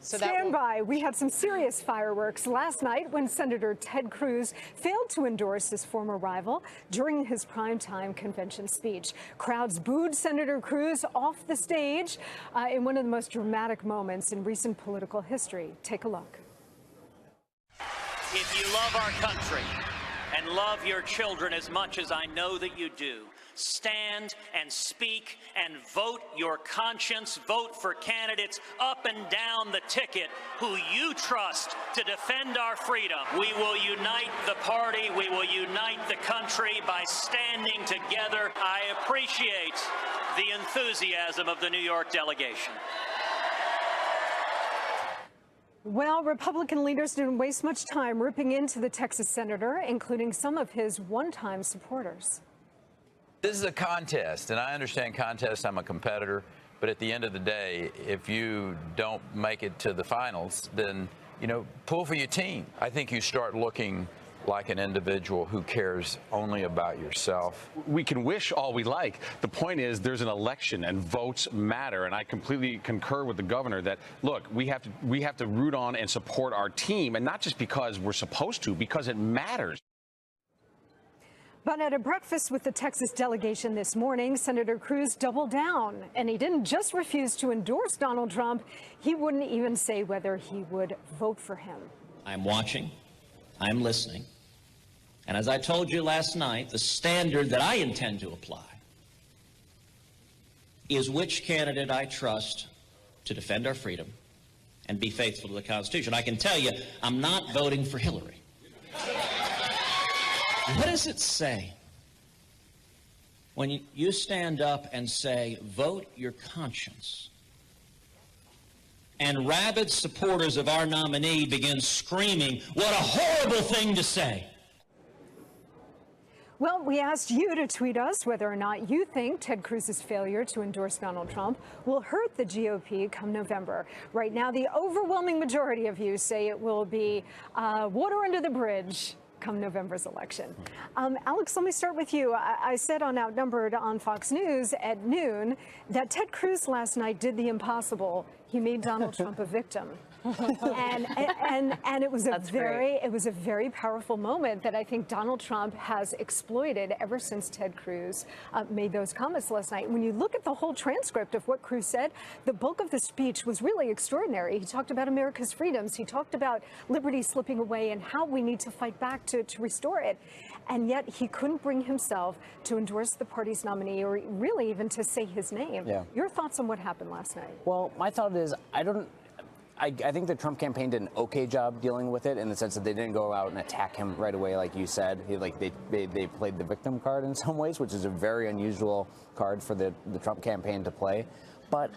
Stand by. We had some serious fireworks last night when Senator Ted Cruz failed to endorse his former rival during his primetime convention speech. Crowds booed Senator Cruz off the stage in one of the most dramatic moments in recent political history. Take a look. If you love our country and love your children as much as I know that you do, stand and speak and vote your conscience. Vote for candidates up and down the ticket who you trust to defend our freedom. We will unite the party. We will unite the country by standing together. I appreciate the enthusiasm of the New York delegation. Well, Republican leaders didn't waste much time ripping into the Texas senator, including some of his one-time supporters. This is a contest, and I understand contests. I'm a competitor. But at the end of the day, if you don't make it to the finals, then, pull for your team. I think you start looking like an individual who cares only about yourself. We can wish all we like. The point is there's an election and votes matter. And I completely concur with the governor that, look, we have to root on and support our team, and not just because we're supposed to, because it matters. But at a breakfast with the Texas delegation this morning, Senator Cruz doubled down, and he didn't just refuse to endorse Donald Trump. He wouldn't even say whether he would vote for him. I'm watching. I'm listening. And as I told you last night, the standard that I intend to apply is which candidate I trust to defend our freedom and be faithful to the Constitution. I can tell you, I'm not voting for Hillary. What does it say when you stand up and say, vote your conscience, and rabid supporters of our nominee begin screaming, what a horrible thing to say? Well, we asked you to tweet us whether or not you think Ted Cruz's failure to endorse Donald Trump will hurt the GOP come November. Right now, the overwhelming majority of you say it will be water under the bridge come November's election. Alex, let me start with you. I said on Outnumbered on Fox News at noon that Ted Cruz last night did the impossible. He made Donald Trump a victim. and it was a very powerful moment that I think Donald Trump has exploited ever since Ted Cruz made those comments last night. When you look at the whole transcript of what Cruz said, the bulk of the speech was really extraordinary. He talked about America's freedoms. He talked about liberty slipping away and how we need to fight back to restore it. And yet he couldn't bring himself to endorse the party's nominee or really even to say his name. Yeah. Your thoughts on what happened last night? Well, my thought is I think the Trump campaign did an okay job dealing with it in the sense that they didn't go out and attack him right away, like you said. They played the victim card in some ways, which is a very unusual card for the Trump campaign to play. But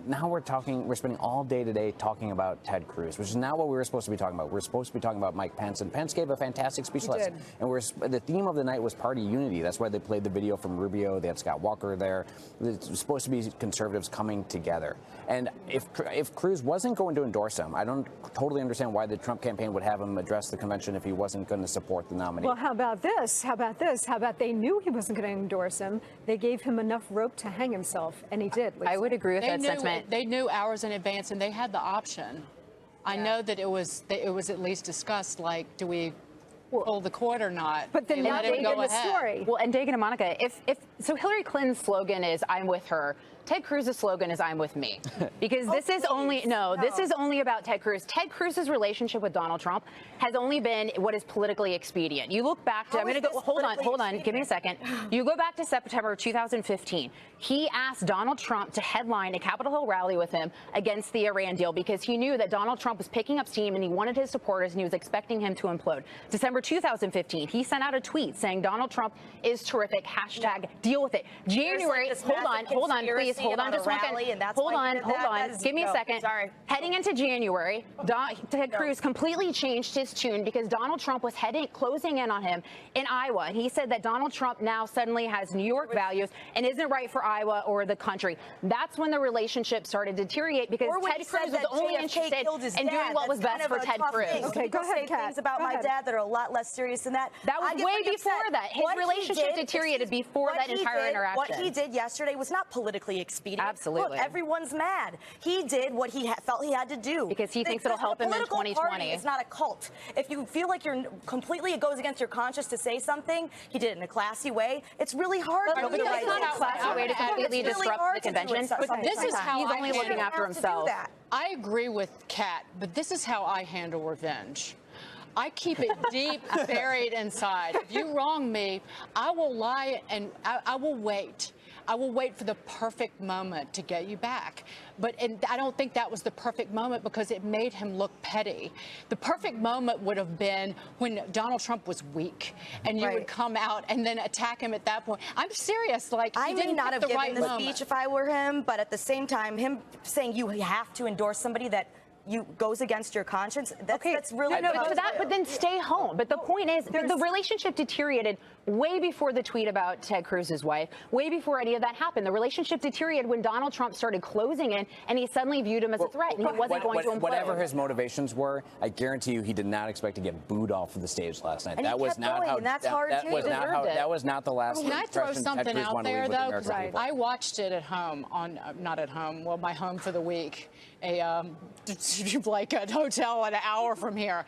now we're spending all day today talking about Ted Cruz, which is not what we were supposed to be talking about. We're supposed to be talking about Mike Pence, and Pence gave a fantastic speech last night. And the theme of the night was party unity. That's why they played the video from Rubio. They had Scott Walker there. It's supposed to be conservatives coming together. And if Cruz wasn't going to endorse him, I don't totally understand why the Trump campaign would have him address the convention if he wasn't going to support the nominee. Well, how about this? How about they knew he wasn't going to endorse him? They gave him enough rope to hang himself, and he did. Lisa. I would agree with that sentiment. They knew hours in advance, and they had the option. I know that it was at least discussed, like, do we pull the cord or not? But then let him go ahead. Story. Well, and Dagen and Monica, so Hillary Clinton's slogan is "I'm with her." Ted Cruz's slogan is "I'm with me," because this is only about Ted Cruz. Ted Cruz's relationship with Donald Trump has only been what is politically expedient. You look back to I'm going to go hold on, give me a second. You go back to September 2015. He asked Donald Trump to headline a Capitol Hill rally with him against the Iran deal because he knew that Donald Trump was picking up steam and he wanted his supporters and he was expecting him to implode. December 2015, he sent out a tweet saying Donald Trump is terrific. # deal with it. January, hold on, please. Hold on just one second. Hold on. Give me a second. Sorry. Heading into January, Ted Cruz completely changed his tune because Donald Trump was closing in on him in Iowa. And he said that Donald Trump now suddenly has New York values and isn't right for Iowa or the country. That's when the relationship started to deteriorate because Ted Cruz was only interested in doing what was best for Ted Cruz. Okay, go ahead, Kat. Things about my dad that are a lot less serious than that. That was way before that. His relationship deteriorated before that entire interaction. What he did yesterday was not politically expedient. Absolutely. Look, everyone's mad. He did what he felt he had to do. Because he thinks it'll help him in 2020. Party is not a cult. If you feel like you're completely, it goes against your conscience to say something, he did it in a classy way. It's really hard to do the right It's not a classy way to completely disrupt the convention. But this is how he's only looking after himself. I agree with Kat, but this is how I handle revenge. I keep it deep buried inside. If you wrong me, I will lie and I will wait. I will wait for the perfect moment to get you back. And I don't think that was the perfect moment because it made him look petty. The perfect moment would have been when Donald Trump was weak and you would come out and then attack him at that point. I'm serious. Like, I may not have given the moment. speech if I were him, but at the same time, him saying you have to endorse somebody that goes against your conscience. That's really but then stay home. But the point is, the relationship deteriorated way before the tweet about Ted Cruz's wife, way before any of that happened. The relationship deteriorated when Donald Trump started closing in, and he suddenly viewed him as a threat, and he wasn't going to implode. Whatever his motivations were, I guarantee you, he did not expect to get booed off of the stage last night. And that was not how. That was not the last. Can I throw impression something Ted Cruz out wanted to there, leave with the though? American Because people. I watched it at home, not at home, well, my home for the week, like a hotel an hour from here.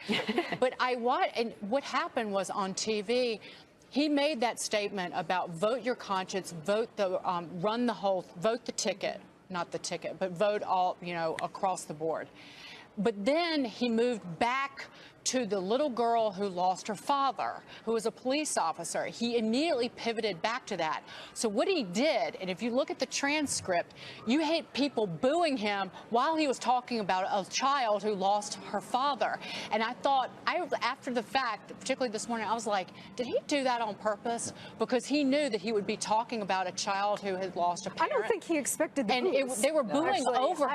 But and what happened was on TV, he made that statement about vote your conscience, vote vote the ticket, not the ticket, but vote all, across the board. But then he moved back to the little girl who lost her father, who was a police officer. He immediately pivoted back to that. So what he did, and if you look at the transcript, you hate people booing him while he was talking about a child who lost her father. And I thought, after the fact, particularly this morning, I was like, did he do that on purpose? Because he knew that he would be talking about a child who had lost a parent. I don't think he expected the booze. And they were booing over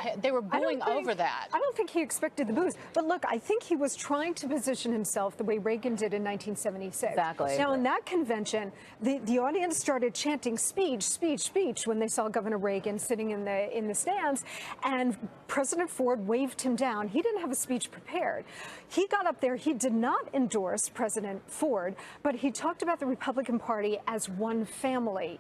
that. I don't think he expected the booze. But look, I think he was trying to position himself the way Reagan did in 1976. Exactly. Now, in that convention, the audience started chanting speech, speech, speech when they saw Governor Reagan sitting in the stands, and President Ford waved him down. He didn't have a speech prepared. He got up there. He did not endorse President Ford, but he talked about the Republican Party as one family.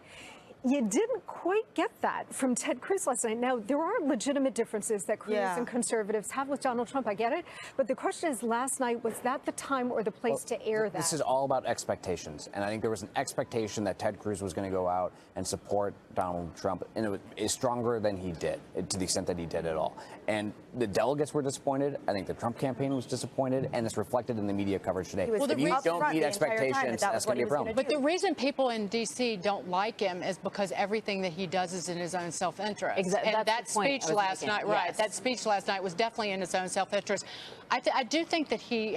You didn't quite get that from Ted Cruz last night. Now, there are legitimate differences that Cruz and conservatives have with Donald Trump. I get it. But the question is, last night, was that the time or the place to air that? This is all about expectations. And I think there was an expectation that Ted Cruz was going to go out and support Donald Trump. And it is stronger than he did, to the extent that he did at all. And the delegates were disappointed. I think the Trump campaign was disappointed. And it's reflected in the media coverage today. Well, if you don't meet expectations, that's going to be a problem. But the reason people in D.C. don't like him is because everything that he does is in his own self-interest. Exactly. And that speech last night, that speech last night was definitely in his own self-interest. I do think that he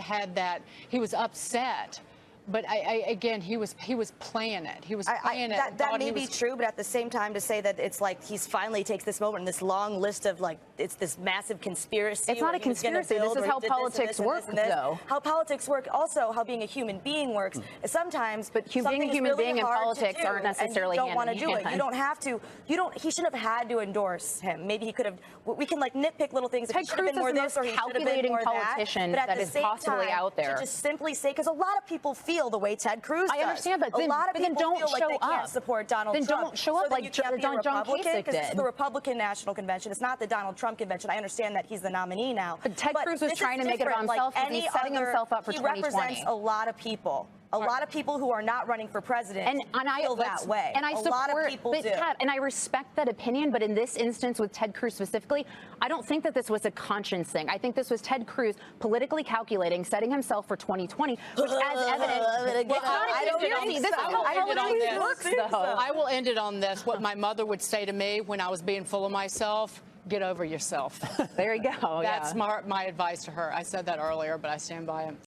was upset. But again, he was playing it. He was playing it. That may be true, but at the same time, to say that it's like he's finally takes this moment and this long list of it's this massive conspiracy. It's not a conspiracy. This is how politics work, though. How politics work, also how being a human being works. Sometimes, but being a human being and politics aren't necessarily hand in hand. You don't want to do it. You don't have to. He shouldn't have had to endorse him. Maybe he could have. We can nitpick little things. Ted Cruz is the most calculating politician that is possibly out there. To just simply say, because a lot of people feel the way Ted Cruz does. I understand, but a lot of people don't feel like show they can't up. Support Donald Trump. Then don't show up like John Kasich This is the Republican National Convention. It's not the Donald Trump convention. I understand that he's the nominee now. But Ted Cruz was trying to make it about himself, and he's setting himself up for 2020. He represents a lot of people. A lot of people who are not running for president feel that way. And I support, a lot of people do. Kat, and I respect that opinion, but in this instance with Ted Cruz specifically, I don't think that this was a conscience thing. I think this was Ted Cruz politically calculating, setting himself for 2020, which as evidence, I will end it on this. What my mother would say to me when I was being full of myself: get over yourself. There you go. That's my advice to her. I said that earlier, but I stand by it.